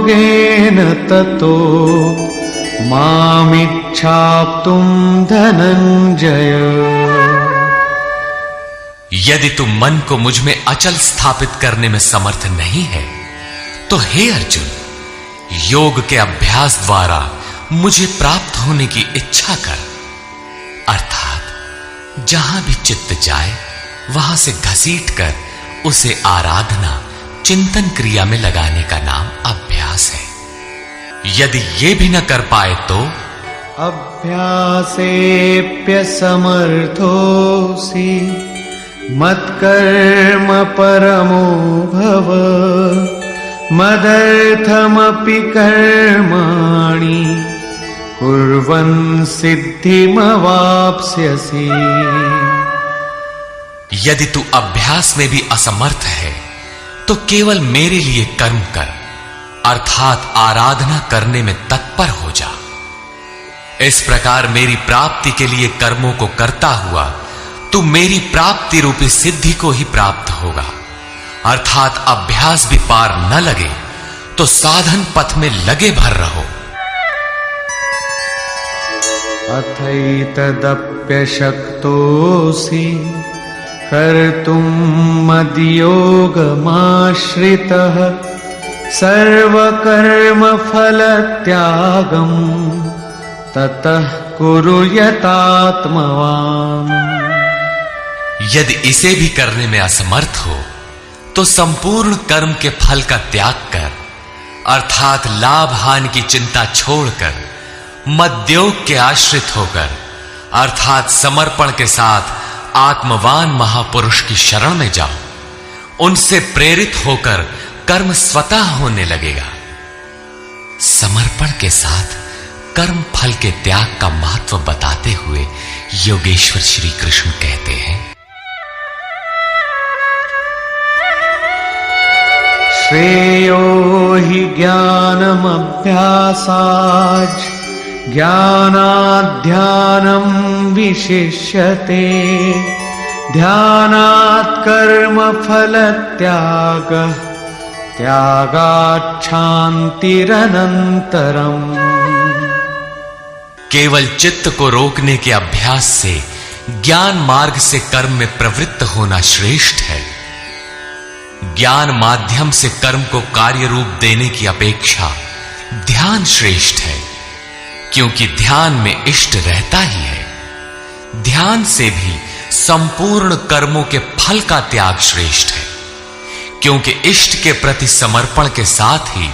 योगेन ततो मामिच्छाप्तुं धनंजय। यदि तू मन को मुझ में अचल स्थापित करने में समर्थ नहीं है तो हे अर्जुन, योग के अभ्यास द्वारा मुझे प्राप्त होने की इच्छा कर। अर्थात जहां भी चित्त जाए वहां से घसीट कर उसे आराधना चिंतन क्रिया में लगाने का नाम अभ्यास है। यदि ये भी न कर पाए तो अभ्यासेऽप्यसमर्थोऽसि मत्कर्म परमो भव मदर्थमपि कर्माणि कुर्वन् सिद्धिमवाप्स्यसि। यदि तू अभ्यास में भी असमर्थ है तो केवल मेरे लिए कर्म कर, अर्थात आराधना करने में तत्पर हो जा। इस प्रकार मेरी प्राप्ति के लिए कर्मों को करता हुआ तू मेरी प्राप्ति रूपी सिद्धि को ही प्राप्त होगा। अर्थात अभ्यास भी पार न लगे तो साधन पथ में लगे भर रहो। अथैतदप्यशक्तोऽसि कर्तुं मद्योगमाश्रितः सर्वकर्मफलत्यागं ततः कुरु यतात्मवान्। यदि इसे भी करने में असमर्थ हो तो संपूर्ण कर्म के फल का त्याग कर, अर्थात लाभ हानि की चिंता छोड़कर मद्योग के आश्रित होकर, अर्थात समर्पण के साथ आत्मवान महापुरुष की शरण में जाओ। उनसे प्रेरित होकर कर्म स्वतः होने लगेगा। समर्पण के साथ कर्म फल के त्याग का महत्व बताते हुए योगेश्वर श्री कृष्ण कहते हैं, श्रेयो हि ज्ञानमभ्यासाच् ज्ञानाध्यानं विशिष्यते ध्यानात् कर्मफलत्यागः त्यागात् शान्तिरनन्तरम्। केवल चित्त को रोकने के अभ्यास से ज्ञान मार्ग से कर्म में प्रवृत्त होना श्रेष्ठ है। ज्ञान माध्यम से कर्म को कार्य रूप देने की अपेक्षा ध्यान श्रेष्ठ है, क्योंकि ध्यान में इष्ट रहता ही है। ध्यान से भी संपूर्ण कर्मों के फल का त्याग श्रेष्ठ है, क्योंकि इष्ट के प्रति समर्पण के साथ ही